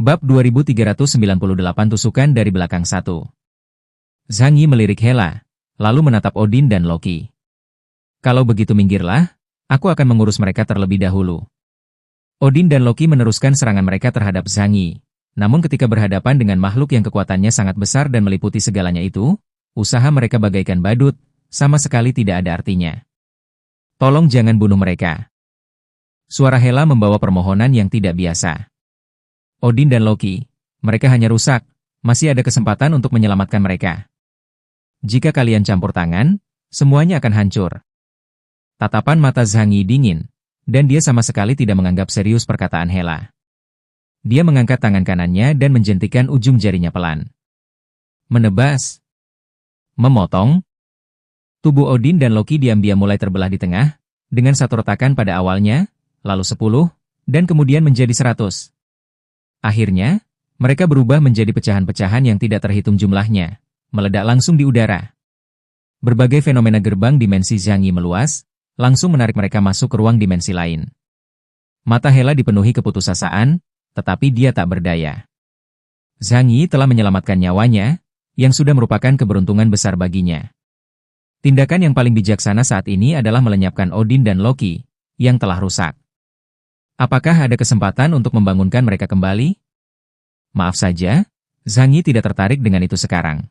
Bab 2398 Tusukan dari belakang 1. Zhang Yi melirik Hela, lalu menatap Odin dan Loki. Kalau begitu minggirlah, aku akan mengurus mereka terlebih dahulu. Odin dan Loki meneruskan serangan mereka terhadap Zhang Yi. Namun ketika berhadapan dengan makhluk yang kekuatannya sangat besar dan meliputi segalanya itu, usaha mereka bagaikan badut, sama sekali tidak ada artinya. Tolong jangan bunuh mereka. Suara Hela membawa permohonan yang tidak biasa. Odin dan Loki, mereka hanya rusak, masih ada kesempatan untuk menyelamatkan mereka. Jika kalian campur tangan, semuanya akan hancur. Tatapan mata Zhang Yi dingin, dan dia sama sekali tidak menganggap serius perkataan Hela. Dia mengangkat tangan kanannya dan menjentikan ujung jarinya pelan. Menebas. Memotong. Tubuh Odin dan Loki diam-diam mulai terbelah di tengah, dengan satu retakan pada awalnya, lalu 10, dan kemudian menjadi 100. Akhirnya, mereka berubah menjadi pecahan-pecahan yang tidak terhitung jumlahnya, meledak langsung di udara. Berbagai fenomena gerbang dimensi Zhang Yi meluas, langsung menarik mereka masuk ke ruang dimensi lain. Mata Hela dipenuhi keputusasaan, tetapi dia tak berdaya. Zhang Yi telah menyelamatkan nyawanya, yang sudah merupakan keberuntungan besar baginya. Tindakan yang paling bijaksana saat ini adalah melenyapkan Odin dan Loki, yang telah rusak. Apakah ada kesempatan untuk membangunkan mereka kembali? Maaf saja, Zhang Yi tidak tertarik dengan itu sekarang.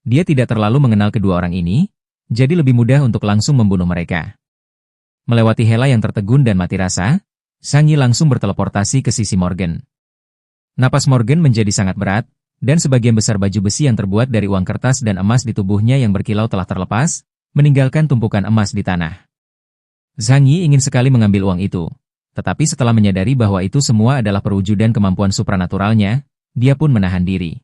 Dia tidak terlalu mengenal kedua orang ini, jadi lebih mudah untuk langsung membunuh mereka. Melewati Hela yang tertegun dan mati rasa, Zhang Yi langsung berteleportasi ke sisi Morgan. Napas Morgan menjadi sangat berat, dan sebagian besar baju besi yang terbuat dari uang kertas dan emas di tubuhnya yang berkilau telah terlepas, meninggalkan tumpukan emas di tanah. Zhang Yi ingin sekali mengambil uang itu. Tetapi setelah menyadari bahwa itu semua adalah perwujudan kemampuan supranaturalnya, dia pun menahan diri.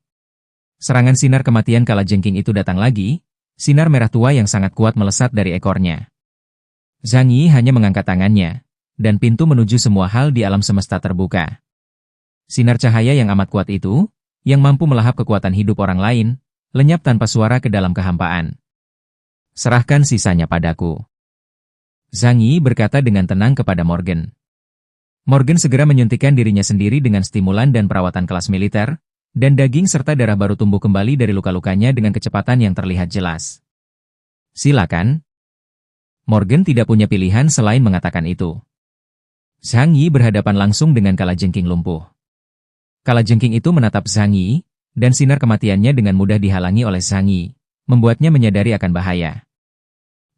Serangan sinar kematian kalajengking itu datang lagi, sinar merah tua yang sangat kuat melesat dari ekornya. Zhang Yi hanya mengangkat tangannya, dan pintu menuju semua hal di alam semesta terbuka. Sinar cahaya yang amat kuat itu, yang mampu melahap kekuatan hidup orang lain, lenyap tanpa suara ke dalam kehampaan. Serahkan sisanya padaku. Zhang Yi berkata dengan tenang kepada Morgan. Morgan segera menyuntikkan dirinya sendiri dengan stimulan dan perawatan kelas militer, dan daging serta darah baru tumbuh kembali dari luka-lukanya dengan kecepatan yang terlihat jelas. Silakan. Morgan tidak punya pilihan selain mengatakan itu. Zhang Yi berhadapan langsung dengan kalajengking lumpuh. Kalajengking itu menatap Zhang Yi, dan sinar kematiannya dengan mudah dihalangi oleh Zhang Yi, membuatnya menyadari akan bahaya.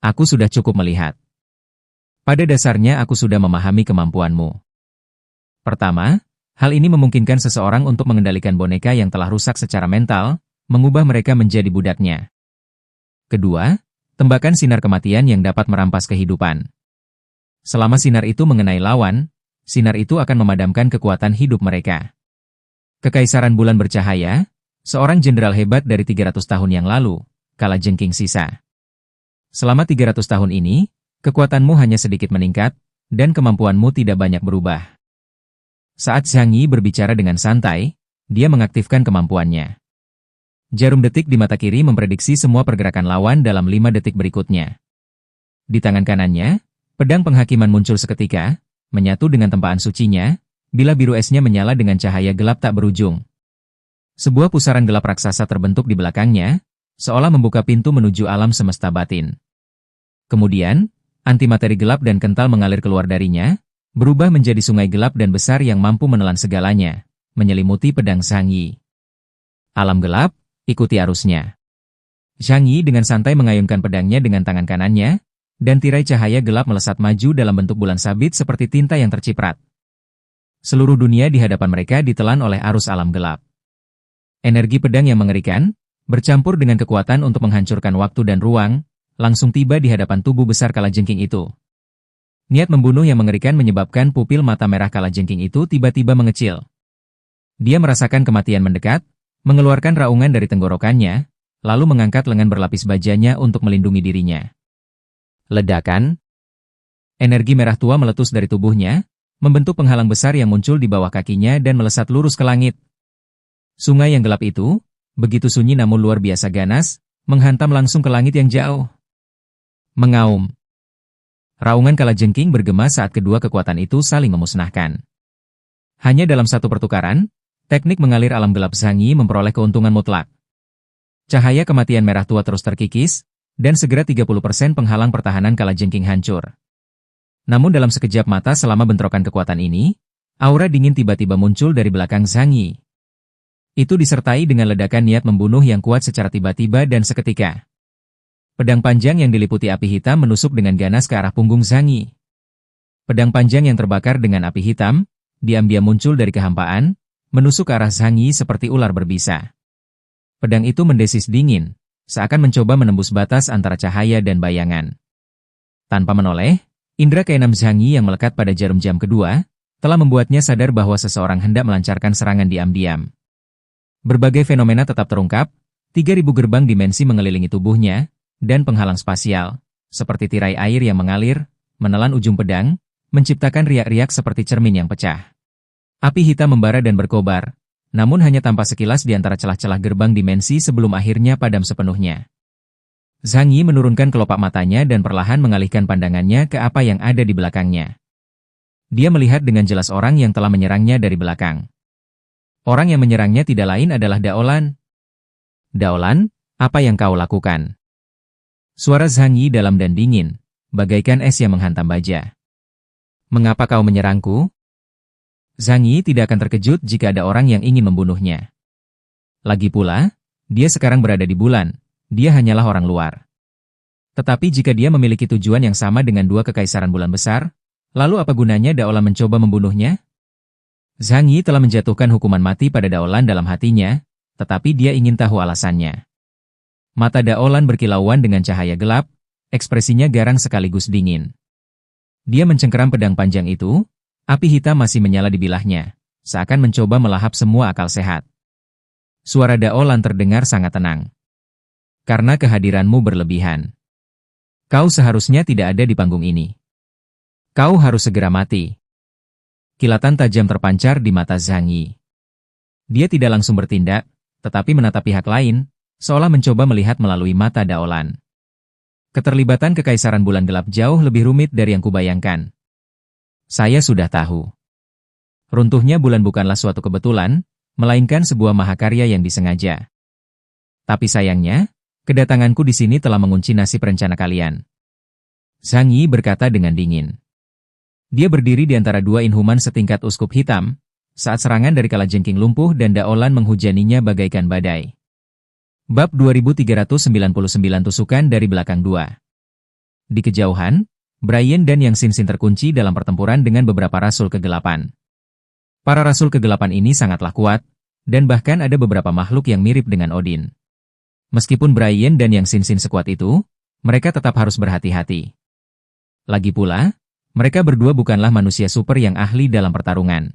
Aku sudah cukup melihat. Pada dasarnya aku sudah memahami kemampuanmu. Pertama, hal ini memungkinkan seseorang untuk mengendalikan boneka yang telah rusak secara mental, mengubah mereka menjadi budaknya. Kedua, tembakan sinar kematian yang dapat merampas kehidupan. Selama sinar itu mengenai lawan, sinar itu akan memadamkan kekuatan hidup mereka. Kekaisaran bulan bercahaya, seorang jenderal hebat dari 300 tahun yang lalu, kalajengking sisa. Selama 300 tahun ini, kekuatanmu hanya sedikit meningkat, dan kemampuanmu tidak banyak berubah. Saat Zhang Yi berbicara dengan santai, dia mengaktifkan kemampuannya. Jarum detik di mata kiri memprediksi semua pergerakan lawan dalam 5 detik berikutnya. Di tangan kanannya, pedang penghakiman muncul seketika, menyatu dengan tempaan sucinya, bila biru esnya menyala dengan cahaya gelap tak berujung. Sebuah pusaran gelap raksasa terbentuk di belakangnya, seolah membuka pintu menuju alam semesta batin. Kemudian, antimateri gelap dan kental mengalir keluar darinya, berubah menjadi sungai gelap dan besar yang mampu menelan segalanya, menyelimuti pedang Zhang Yi. Alam gelap, ikuti arusnya. Zhang Yi dengan santai mengayunkan pedangnya dengan tangan kanannya, dan tirai cahaya gelap melesat maju dalam bentuk bulan sabit seperti tinta yang terciprat. Seluruh dunia di hadapan mereka ditelan oleh arus alam gelap. Energi pedang yang mengerikan, bercampur dengan kekuatan untuk menghancurkan waktu dan ruang, langsung tiba di hadapan tubuh besar kalajengking itu. Niat membunuh yang mengerikan menyebabkan pupil mata merah kalajengking itu tiba-tiba mengecil. Dia merasakan kematian mendekat, mengeluarkan raungan dari tenggorokannya, lalu mengangkat lengan berlapis bajanya untuk melindungi dirinya. Ledakan. Energi merah tua meletus dari tubuhnya, membentuk penghalang besar yang muncul di bawah kakinya dan melesat lurus ke langit. Sungai yang gelap itu, begitu sunyi namun luar biasa ganas, menghantam langsung ke langit yang jauh. Mengaum. Raungan kalajengking bergema saat kedua kekuatan itu saling memusnahkan. Hanya dalam satu pertukaran, Teknik mengalir alam gelap Zhangyi memperoleh keuntungan mutlak. Cahaya kematian merah tua terus terkikis, dan segera 30% penghalang pertahanan kalajengking hancur. Namun dalam sekejap mata selama bentrokan kekuatan ini, aura dingin tiba-tiba muncul dari belakang Zhangyi. Itu disertai dengan ledakan niat membunuh yang kuat secara tiba-tiba dan seketika. Pedang panjang yang diliputi api hitam menusuk dengan ganas ke arah punggung Zhangyi. Pedang panjang yang terbakar dengan api hitam, diam-diam muncul dari kehampaan, menusuk ke arah Zhangyi seperti ular berbisa. Pedang itu mendesis dingin, seakan mencoba menembus batas antara cahaya dan bayangan. Tanpa menoleh, indera keenam Zhangyi yang melekat pada jarum jam kedua, telah membuatnya sadar bahwa seseorang hendak melancarkan serangan diam-diam. Berbagai fenomena tetap terungkap, 3.000 gerbang dimensi mengelilingi tubuhnya, dan penghalang spasial, seperti tirai air yang mengalir, menelan ujung pedang, menciptakan riak-riak seperti cermin yang pecah. Api hitam membara dan berkobar, namun hanya tampak sekilas di antara celah-celah gerbang dimensi sebelum akhirnya padam sepenuhnya. Zhangyi menurunkan kelopak matanya dan perlahan mengalihkan pandangannya ke apa yang ada di belakangnya. Dia melihat dengan jelas orang yang telah menyerangnya dari belakang. Orang yang menyerangnya tidak lain adalah Daolan. Daolan, apa yang kau lakukan? Suara Zhangyi dalam dan dingin, bagaikan es yang menghantam baja. Mengapa kau menyerangku? Zhangyi tidak akan terkejut jika ada orang yang ingin membunuhnya. Lagi pula, dia sekarang berada di bulan, dia hanyalah orang luar. Tetapi jika dia memiliki tujuan yang sama dengan dua kekaisaran bulan besar, lalu apa gunanya Daolan mencoba membunuhnya? Zhangyi telah menjatuhkan hukuman mati pada Daolan dalam hatinya, tetapi dia ingin tahu alasannya. Mata Daolan berkilauan dengan cahaya gelap, ekspresinya garang sekaligus dingin. Dia mencengkeram pedang panjang itu, api hitam masih menyala di bilahnya, seakan mencoba melahap semua akal sehat. Suara Daolan terdengar sangat tenang. Karena kehadiranmu berlebihan. Kau seharusnya tidak ada di panggung ini. Kau harus segera mati. Kilatan tajam terpancar di mata Zhangyi. Dia tidak langsung bertindak, tetapi menatap pihak lain, seolah mencoba melihat melalui mata Daolan. Keterlibatan kekaisaran bulan gelap jauh lebih rumit dari yang kubayangkan. Saya sudah tahu. Runtuhnya bulan bukanlah suatu kebetulan, melainkan sebuah mahakarya yang disengaja. Tapi sayangnya, kedatanganku di sini telah mengunci nasib rencana kalian. Zhangyi berkata dengan dingin. Dia berdiri di antara dua inhuman setingkat uskup hitam, saat serangan dari kalajengking lumpuh dan Daolan menghujaninya bagaikan badai. Bab 2399 tusukan dari belakang dua. Di kejauhan, Brian dan Yang Xin terkunci dalam pertempuran dengan beberapa rasul kegelapan. Para rasul kegelapan ini sangatlah kuat, dan bahkan ada beberapa makhluk yang mirip dengan Odin. Meskipun Brian dan Yang Xin sekuat itu, mereka tetap harus berhati-hati. Lagi pula, mereka berdua bukanlah manusia super yang ahli dalam pertarungan.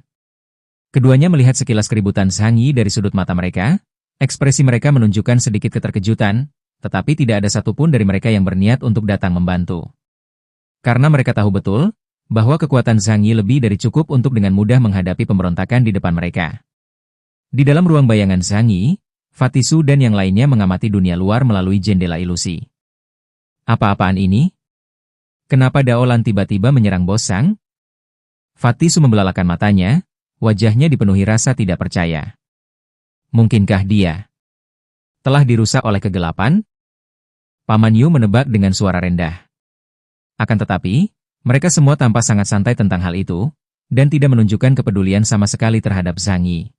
Keduanya melihat sekilas keributan Zhangyi dari sudut mata mereka, ekspresi mereka menunjukkan sedikit keterkejutan, tetapi tidak ada satupun dari mereka yang berniat untuk datang membantu. Karena mereka tahu betul, bahwa kekuatan Zhangyi lebih dari cukup untuk dengan mudah menghadapi pemberontakan di depan mereka. Di dalam ruang bayangan Zhangyi, Fatisu dan yang lainnya mengamati dunia luar melalui jendela ilusi. Apa-apaan ini? Kenapa Daolan tiba-tiba menyerang Bos Sang? Fatisu membelalakan matanya, wajahnya dipenuhi rasa tidak percaya. Mungkinkah dia telah dirusak oleh kegelapan? Paman Yu menebak dengan suara rendah. Akan tetapi, mereka semua tampak sangat santai tentang hal itu, dan tidak menunjukkan kepedulian sama sekali terhadap Zhangyi.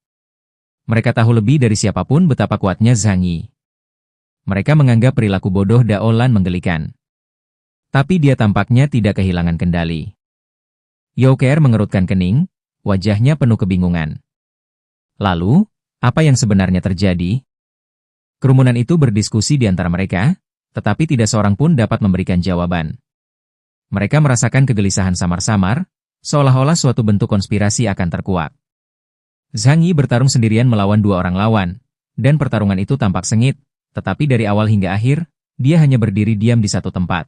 Mereka tahu lebih dari siapapun betapa kuatnya Zhangyi. Mereka menganggap perilaku bodoh Daolan menggelikan. Tapi dia tampaknya tidak kehilangan kendali. Youker mengerutkan kening, wajahnya penuh kebingungan. Lalu, apa yang sebenarnya terjadi? Kerumunan itu berdiskusi di antara mereka, tetapi tidak seorang pun dapat memberikan jawaban. Mereka merasakan kegelisahan samar-samar, seolah-olah suatu bentuk konspirasi akan terkuak. Zhangyi bertarung sendirian melawan dua orang lawan, dan pertarungan itu tampak sengit, tetapi dari awal hingga akhir, dia hanya berdiri diam di satu tempat.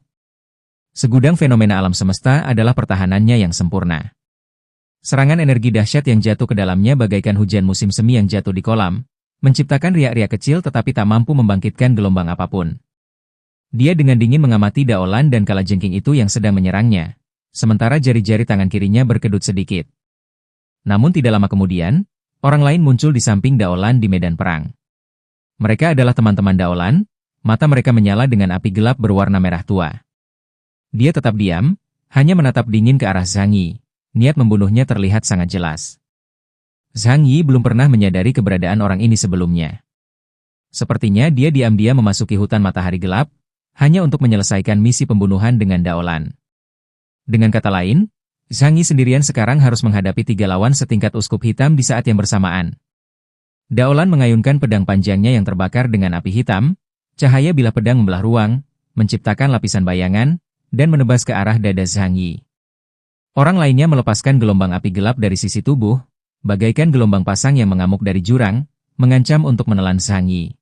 Segudang fenomena alam semesta adalah pertahanannya yang sempurna. Serangan energi dahsyat yang jatuh ke dalamnya bagaikan hujan musim semi yang jatuh di kolam, menciptakan riak-riak kecil tetapi tak mampu membangkitkan gelombang apapun. Dia dengan dingin mengamati Daolan dan kalajengking itu yang sedang menyerangnya, sementara jari-jari tangan kirinya berkedut sedikit. Namun tidak lama kemudian, Orang lain muncul di samping Daolan di medan perang. Mereka adalah teman-teman Daolan, mata mereka menyala dengan api gelap berwarna merah tua. Dia tetap diam, hanya menatap dingin ke arah Zhang Yi. Niat membunuhnya terlihat sangat jelas. Zhang Yi belum pernah menyadari keberadaan orang ini sebelumnya. Sepertinya dia diam-diam memasuki hutan matahari gelap, hanya untuk menyelesaikan misi pembunuhan dengan Daolan. Dengan kata lain, Zhang Yi sendirian sekarang harus menghadapi 3 lawan setingkat uskup hitam di saat yang bersamaan. Daolan mengayunkan pedang panjangnya yang terbakar dengan api hitam, cahaya bilah pedang membelah ruang, menciptakan lapisan bayangan, dan menebas ke arah dada Zhang Yi. Orang lainnya melepaskan gelombang api gelap dari sisi tubuh, bagaikan gelombang pasang yang mengamuk dari jurang, mengancam untuk menelan Zhang Yi.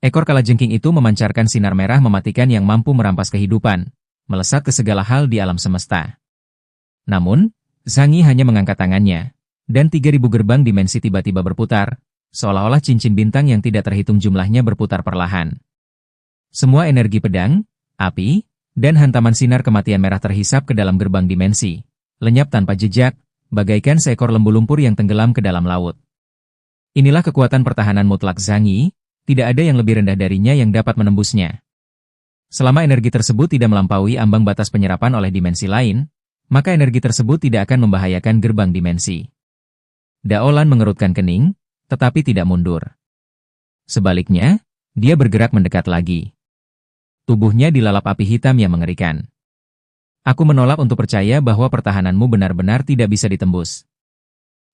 Ekor kalajengking itu memancarkan sinar merah mematikan yang mampu merampas kehidupan, melesat ke segala hal di alam semesta. Namun, Zhang Yi hanya mengangkat tangannya, dan 3.000 gerbang dimensi tiba-tiba berputar, seolah-olah cincin bintang yang tidak terhitung jumlahnya berputar perlahan. Semua energi pedang, api, dan hantaman sinar kematian merah terhisap ke dalam gerbang dimensi, lenyap tanpa jejak, bagaikan seekor lembu lumpur yang tenggelam ke dalam laut. Inilah kekuatan pertahanan mutlak Zhang Yi, tidak ada yang lebih rendah darinya yang dapat menembusnya. Selama energi tersebut tidak melampaui ambang batas penyerapan oleh dimensi lain, maka energi tersebut tidak akan membahayakan gerbang dimensi. Daolan mengerutkan kening, tetapi tidak mundur. Sebaliknya, dia bergerak mendekat lagi. Tubuhnya dilalap api hitam yang mengerikan. Aku menolak untuk percaya bahwa pertahananmu benar-benar tidak bisa ditembus.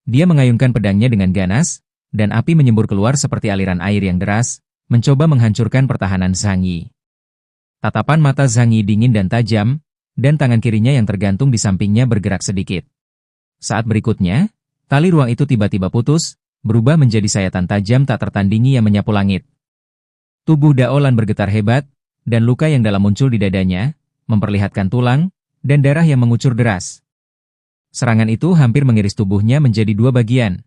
Dia mengayunkan pedangnya dengan ganas, dan api menyembur keluar seperti aliran air yang deras, mencoba menghancurkan pertahanan Zhang Yi. Tatapan mata Zhang Yi dingin dan tajam, dan tangan kirinya yang tergantung di sampingnya bergerak sedikit. Saat berikutnya, tali ruang itu tiba-tiba putus, berubah menjadi sayatan tajam tak tertandingi yang menyapu langit. Tubuh Daolan bergetar hebat, dan luka yang dalam muncul di dadanya, memperlihatkan tulang, dan darah yang mengucur deras. Serangan itu hampir mengiris tubuhnya menjadi 2 bagian.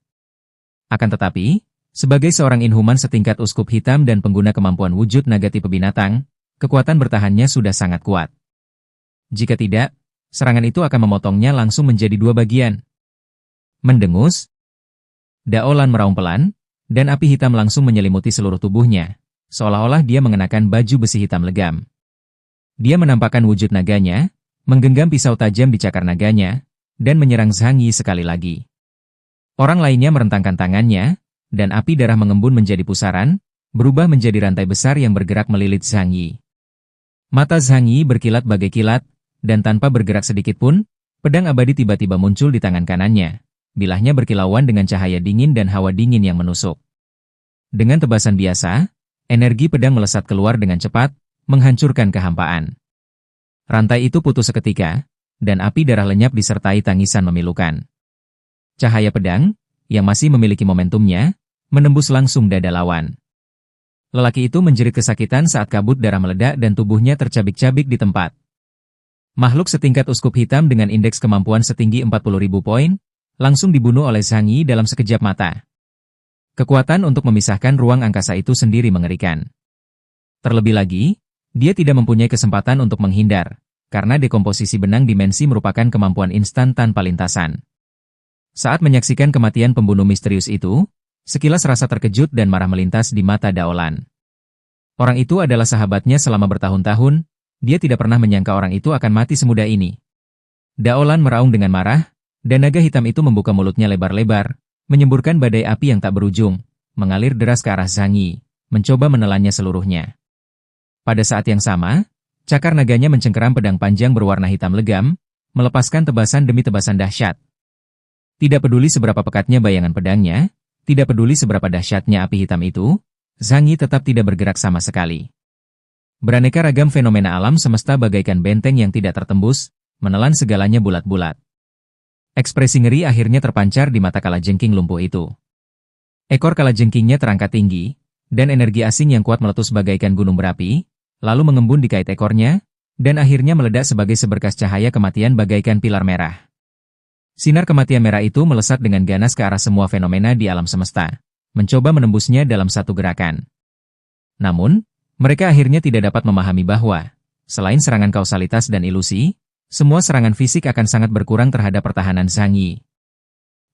Akan tetapi, sebagai seorang inhuman setingkat uskup hitam dan pengguna kemampuan wujud naga tipe binatang, kekuatan bertahannya sudah sangat kuat. Jika tidak, serangan itu akan memotongnya langsung menjadi 2 bagian. Mendengus, Daolan meraung pelan, dan api hitam langsung menyelimuti seluruh tubuhnya, seolah-olah dia mengenakan baju besi hitam legam. Dia menampakkan wujud naganya, menggenggam pisau tajam di cakar naganya, dan menyerang Zhang Yi sekali lagi. Orang lainnya merentangkan tangannya, dan api darah mengembun menjadi pusaran, berubah menjadi rantai besar yang bergerak melilit Zhang Yi. Mata Zhang Yi berkilat bagai kilat, dan tanpa bergerak sedikit pun, pedang abadi tiba-tiba muncul di tangan kanannya. Bilahnya berkilauan dengan cahaya dingin dan hawa dingin yang menusuk. Dengan tebasan biasa, energi pedang melesat keluar dengan cepat, menghancurkan kehampaan. Rantai itu putus seketika, dan api darah lenyap disertai tangisan memilukan. Cahaya pedang, yang masih memiliki momentumnya, menembus langsung dada lawan. Lelaki itu menjerit kesakitan saat kabut darah meledak dan tubuhnya tercabik-cabik di tempat. Makhluk setingkat uskup hitam dengan indeks kemampuan setinggi 40.000 poin, langsung dibunuh oleh Zhang Yi dalam sekejap mata. Kekuatan untuk memisahkan ruang angkasa itu sendiri mengerikan. Terlebih lagi, dia tidak mempunyai kesempatan untuk menghindar, karena dekomposisi benang dimensi merupakan kemampuan instan tanpa lintasan. Saat menyaksikan kematian pembunuh misterius itu, sekilas rasa terkejut dan marah melintas di mata Daolan. Orang itu adalah sahabatnya selama bertahun-tahun, dia tidak pernah menyangka orang itu akan mati semudah ini. Daolan meraung dengan marah, dan naga hitam itu membuka mulutnya lebar-lebar, menyemburkan badai api yang tak berujung, mengalir deras ke arah Zhang Yi, mencoba menelannya seluruhnya. Pada saat yang sama, cakar naganya mencengkeram pedang panjang berwarna hitam legam, melepaskan tebasan demi tebasan dahsyat. Tidak peduli seberapa pekatnya bayangan pedangnya, tidak peduli seberapa dahsyatnya api hitam itu, Zhang Yi tetap tidak bergerak sama sekali. Beraneka ragam fenomena alam semesta bagaikan benteng yang tidak tertembus, menelan segalanya bulat-bulat. Ekspresi ngeri akhirnya terpancar di mata kalajengking lumpuh itu. Ekor kalajengkingnya terangkat tinggi, dan energi asing yang kuat meletus bagaikan gunung berapi, lalu mengembun di kait ekornya, dan akhirnya meledak sebagai seberkas cahaya kematian bagaikan pilar merah. Sinar kematian merah itu melesat dengan ganas ke arah semua fenomena di alam semesta, mencoba menembusnya dalam satu gerakan. Namun, mereka akhirnya tidak dapat memahami bahwa, selain serangan kausalitas dan ilusi, semua serangan fisik akan sangat berkurang terhadap pertahanan Zhang Yi.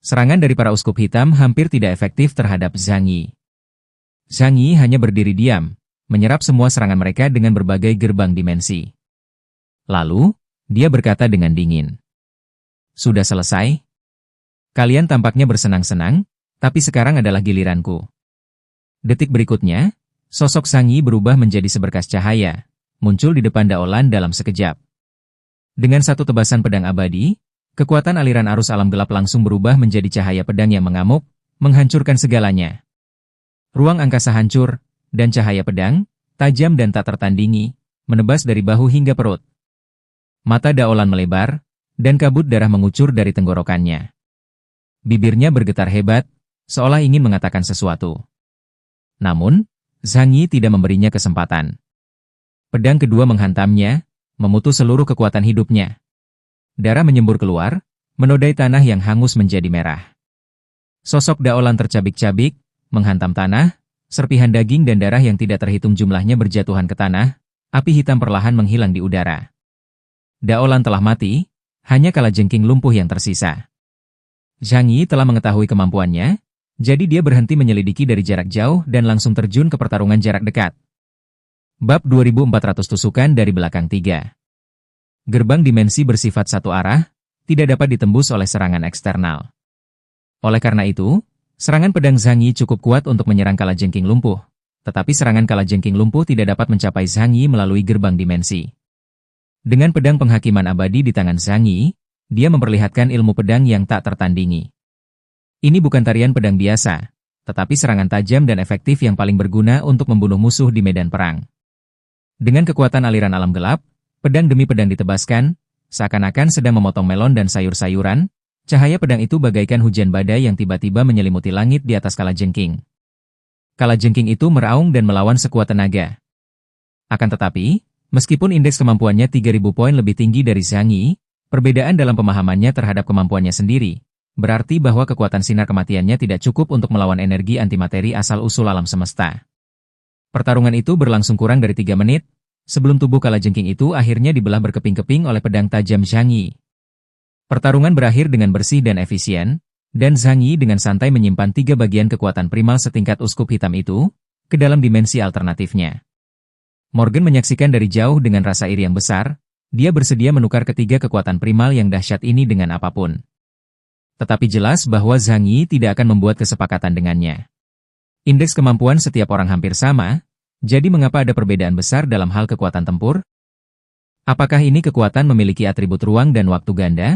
Serangan dari para uskup hitam hampir tidak efektif terhadap Zhang Yi. Zhang Yi hanya berdiri diam, menyerap semua serangan mereka dengan berbagai gerbang dimensi. Lalu, dia berkata dengan dingin. Sudah selesai? Kalian tampaknya bersenang-senang, tapi sekarang adalah giliranku. Detik berikutnya, sosok Zhang Yi berubah menjadi seberkas cahaya, muncul di depan Daolan dalam sekejap. Dengan satu tebasan pedang abadi, kekuatan aliran arus alam gelap langsung berubah menjadi cahaya pedang yang mengamuk, menghancurkan segalanya. Ruang angkasa hancur, dan cahaya pedang, tajam dan tak tertandingi, menebas dari bahu hingga perut. Mata Daolan melebar, dan kabut darah mengucur dari tenggorokannya. Bibirnya bergetar hebat, seolah ingin mengatakan sesuatu. Namun, Zhang Yi tidak memberinya kesempatan. Pedang kedua menghantamnya, memutus seluruh kekuatan hidupnya. Darah menyembur keluar, menodai tanah yang hangus menjadi merah. Sosok Daolan tercabik-cabik, menghantam tanah, serpihan daging dan darah yang tidak terhitung jumlahnya berjatuhan ke tanah, api hitam perlahan menghilang di udara. Daolan telah mati, hanya kalajengking lumpuh yang tersisa. Zhang Yi telah mengetahui kemampuannya, jadi dia berhenti menyelidiki dari jarak jauh dan langsung terjun ke pertarungan jarak dekat. Bab 2400 tusukan dari belakang 3. Gerbang dimensi bersifat satu arah, tidak dapat ditembus oleh serangan eksternal. Oleh karena itu, serangan pedang Zhang Yi cukup kuat untuk menyerang kalajengking lumpuh, tetapi serangan kalajengking lumpuh tidak dapat mencapai Zhang Yi melalui gerbang dimensi. Dengan pedang penghakiman abadi di tangan Zhang Yi, dia memperlihatkan ilmu pedang yang tak tertandingi. Ini bukan tarian pedang biasa, tetapi serangan tajam dan efektif yang paling berguna untuk membunuh musuh di medan perang. Dengan kekuatan aliran alam gelap, pedang demi pedang ditebaskan, seakan-akan sedang memotong melon dan sayur-sayuran, cahaya pedang itu bagaikan hujan badai yang tiba-tiba menyelimuti langit di atas kalajengking. Kalajengking itu meraung dan melawan sekuat tenaga. Akan tetapi, meskipun indeks kemampuannya 3000 poin lebih tinggi dari Zhang Yi, perbedaan dalam pemahamannya terhadap kemampuannya sendiri, berarti bahwa kekuatan sinar kematiannya tidak cukup untuk melawan energi antimateri asal-usul alam semesta. Pertarungan itu berlangsung kurang dari 3 menit, sebelum tubuh kalajengking itu akhirnya dibelah berkeping-keping oleh pedang tajam Zhang Yi. Pertarungan berakhir dengan bersih dan efisien, dan Zhang Yi dengan santai menyimpan 3 bagian kekuatan primal setingkat uskup hitam itu, ke dalam dimensi alternatifnya. Morgan menyaksikan dari jauh dengan rasa iri yang besar, dia bersedia menukar ketiga kekuatan primal yang dahsyat ini dengan apapun. Tetapi jelas bahwa Zhang Yi tidak akan membuat kesepakatan dengannya. Indeks kemampuan setiap orang hampir sama, jadi mengapa ada perbedaan besar dalam hal kekuatan tempur? Apakah ini kekuatan memiliki atribut ruang dan waktu ganda?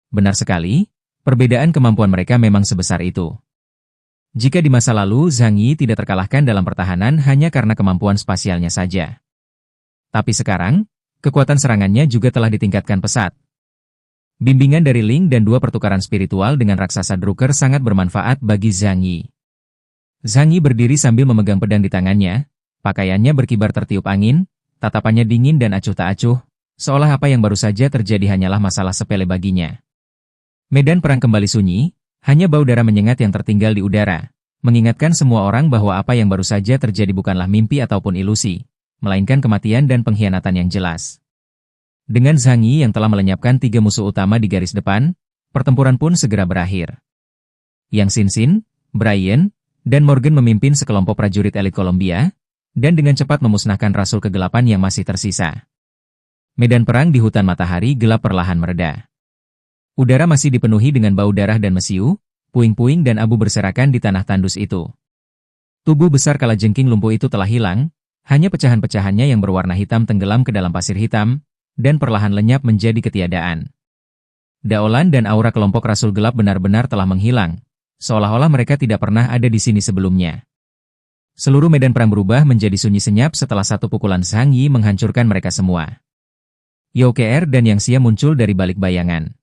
Benar sekali, perbedaan kemampuan mereka memang sebesar itu. Jika di masa lalu Zhang Yi tidak terkalahkan dalam pertahanan hanya karena kemampuan spasialnya saja. Tapi sekarang, kekuatan serangannya juga telah ditingkatkan pesat. Bimbingan dari Ling dan 2 pertukaran spiritual dengan raksasa Drucker sangat bermanfaat bagi Zhang Yi. Zhang Yi berdiri sambil memegang pedang di tangannya, pakaiannya berkibar tertiup angin, tatapannya dingin dan acuh tak acuh, seolah apa yang baru saja terjadi hanyalah masalah sepele baginya. Medan perang kembali sunyi, hanya bau darah menyengat yang tertinggal di udara, mengingatkan semua orang bahwa apa yang baru saja terjadi bukanlah mimpi ataupun ilusi, melainkan kematian dan pengkhianatan yang jelas. Dengan Zhang Yi yang telah melenyapkan 3 musuh utama di garis depan, pertempuran pun segera berakhir. Yang Xin, Brian, dan Morgan memimpin sekelompok prajurit elit Columbia, dan dengan cepat memusnahkan rasul kegelapan yang masih tersisa. Medan perang di hutan matahari gelap perlahan mereda. Udara masih dipenuhi dengan bau darah dan mesiu, puing-puing dan abu berserakan di tanah tandus itu. Tubuh besar kalajengking lumpuh itu telah hilang, hanya pecahan-pecahannya yang berwarna hitam tenggelam ke dalam pasir hitam, dan perlahan lenyap menjadi ketiadaan. Daolan dan aura kelompok rasul gelap benar-benar telah menghilang, seolah-olah mereka tidak pernah ada di sini sebelumnya. Seluruh medan perang berubah menjadi sunyi senyap setelah satu pukulan Zhang Yi menghancurkan mereka semua. Youker dan Yang Xia muncul dari balik bayangan.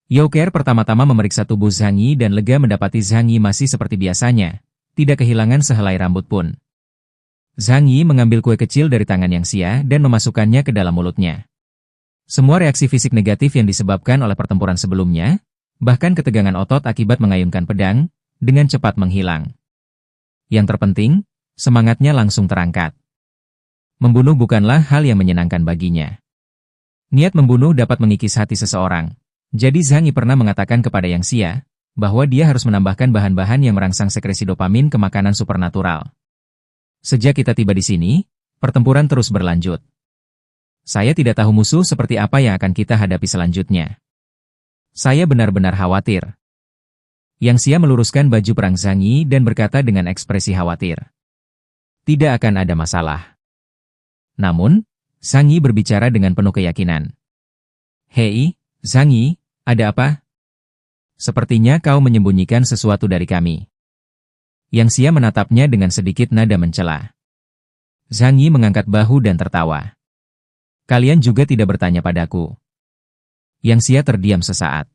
Youker pertama-tama memeriksa tubuh Zhang Yi dan lega mendapati Zhang Yi masih seperti biasanya, tidak kehilangan sehelai rambut pun. Zhang Yi mengambil kue kecil dari tangan Yang Xia dan memasukkannya ke dalam mulutnya. Semua reaksi fisik negatif yang disebabkan oleh pertempuran sebelumnya, bahkan ketegangan otot akibat mengayunkan pedang, dengan cepat menghilang. Yang terpenting, semangatnya langsung terangkat. Membunuh bukanlah hal yang menyenangkan baginya. Niat membunuh dapat mengikis hati seseorang, Jadi Zhang Yi pernah mengatakan kepada Yang Xia, bahwa dia harus menambahkan bahan-bahan yang merangsang sekresi dopamin ke makanan supernatural. Sejak kita tiba di sini, pertempuran terus berlanjut. Saya tidak tahu musuh seperti apa yang akan kita hadapi selanjutnya. Saya benar-benar khawatir. Yang Xia meluruskan baju perang Zhang Yi dan berkata dengan ekspresi khawatir. Tidak akan ada masalah. Namun, Zhang Yi berbicara dengan penuh keyakinan. Hei, Zhang Yi, ada apa? Sepertinya kau menyembunyikan sesuatu dari kami. Yang Xia menatapnya dengan sedikit nada mencela. Zhang Yi mengangkat bahu dan tertawa. Kalian juga tidak bertanya padaku. Yang Xia terdiam sesaat.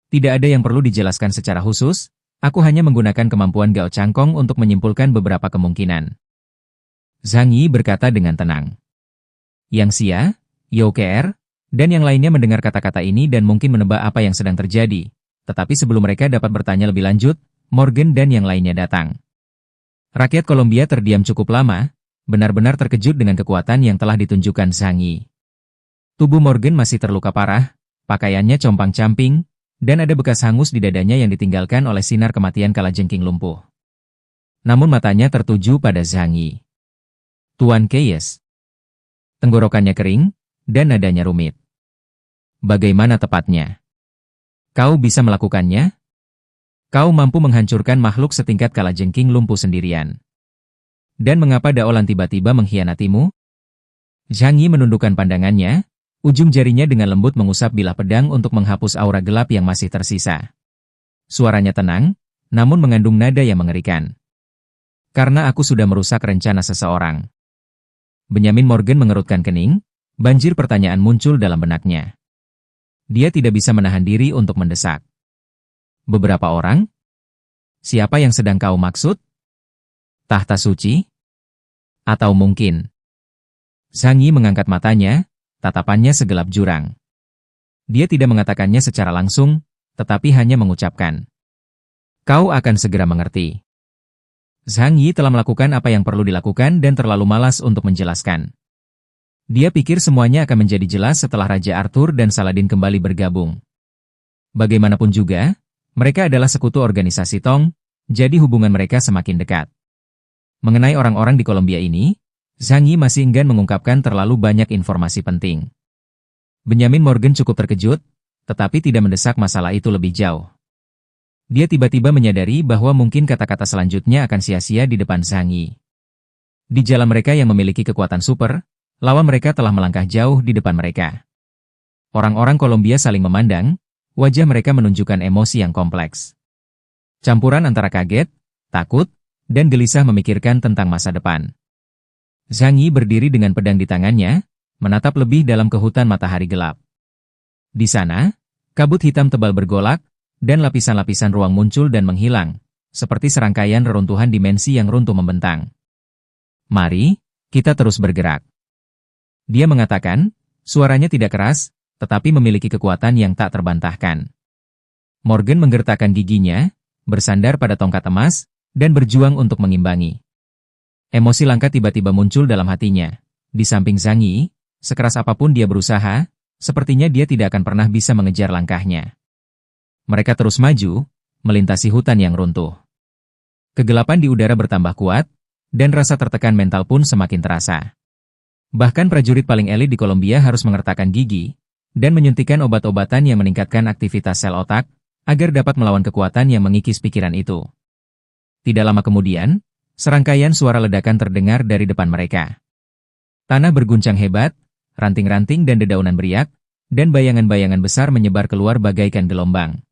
Tidak ada yang perlu dijelaskan secara khusus, aku hanya menggunakan kemampuan Gao Changkong untuk menyimpulkan beberapa kemungkinan. Zhang Yi berkata dengan tenang. Yang Xia, Yao Ke'er, dan yang lainnya mendengar kata-kata ini dan mungkin menebak apa yang sedang terjadi. Tetapi sebelum mereka dapat bertanya lebih lanjut, Morgan dan yang lainnya datang. Rakyat Kolombia terdiam cukup lama, benar-benar terkejut dengan kekuatan yang telah ditunjukkan Zhang Yi. Tubuh Morgan masih terluka parah, pakaiannya compang-camping, dan ada bekas hangus di dadanya yang ditinggalkan oleh sinar kematian kalajengking lumpuh. Namun matanya tertuju pada Zhang Yi. Tuan Keyes. Tenggorokannya kering, dan nadanya rumit. Bagaimana tepatnya? Kau bisa melakukannya? Kau mampu menghancurkan makhluk setingkat kalajengking lumpuh sendirian. Dan mengapa Daolan tiba-tiba mengkhianatimu? Zhang Yi menundukkan pandangannya, ujung jarinya dengan lembut mengusap bilah pedang untuk menghapus aura gelap yang masih tersisa. Suaranya tenang, namun mengandung nada yang mengerikan. Karena aku sudah merusak rencana seseorang. Benjamin Morgan mengerutkan kening, banjir pertanyaan muncul dalam benaknya. Dia tidak bisa menahan diri untuk mendesak. Beberapa orang? Siapa yang sedang kau maksud? Tahta suci? Atau mungkin? Zhang Yi mengangkat matanya, tatapannya segelap jurang. Dia tidak mengatakannya secara langsung, tetapi hanya mengucapkan. Kau akan segera mengerti. Zhang Yi telah melakukan apa yang perlu dilakukan dan terlalu malas untuk menjelaskan. Dia pikir semuanya akan menjadi jelas setelah Raja Arthur dan Saladin kembali bergabung. Bagaimanapun juga, mereka adalah sekutu organisasi Tong, jadi hubungan mereka semakin dekat. Mengenai orang-orang di Kolombia ini, Zhang Yi masih enggan mengungkapkan terlalu banyak informasi penting. Benjamin Morgan cukup terkejut, tetapi tidak mendesak masalah itu lebih jauh. Dia tiba-tiba menyadari bahwa mungkin kata-kata selanjutnya akan sia-sia di depan Zhang Yi. Di jalan mereka yang memiliki kekuatan super, lawan mereka telah melangkah jauh di depan mereka. Orang-orang Kolombia saling memandang, wajah mereka menunjukkan emosi yang kompleks. Campuran antara kaget, takut, dan gelisah memikirkan tentang masa depan. Zhang Yi berdiri dengan pedang di tangannya, menatap lebih dalam ke hutan matahari gelap. Di sana, kabut hitam tebal bergolak, dan lapisan-lapisan ruang muncul dan menghilang, seperti serangkaian reruntuhan dimensi yang runtuh membentang. Mari, kita terus bergerak. Dia mengatakan, suaranya tidak keras, tetapi memiliki kekuatan yang tak terbantahkan. Morgan menggertakkan giginya, bersandar pada tongkat emas, dan berjuang untuk mengimbangi. Emosi langka tiba-tiba muncul dalam hatinya. Di samping Zhang Yi, sekeras apapun dia berusaha, sepertinya dia tidak akan pernah bisa mengejar langkahnya. Mereka terus maju, melintasi hutan yang runtuh. Kegelapan di udara bertambah kuat, dan rasa tertekan mental pun semakin terasa. Bahkan prajurit paling elit di Kolombia harus mengertakkan gigi, dan menyuntikkan obat-obatan yang meningkatkan aktivitas sel otak, agar dapat melawan kekuatan yang mengikis pikiran itu. Tidak lama kemudian, serangkaian suara ledakan terdengar dari depan mereka. Tanah berguncang hebat, ranting-ranting dan dedaunan beriak, dan bayangan-bayangan besar menyebar keluar bagaikan gelombang.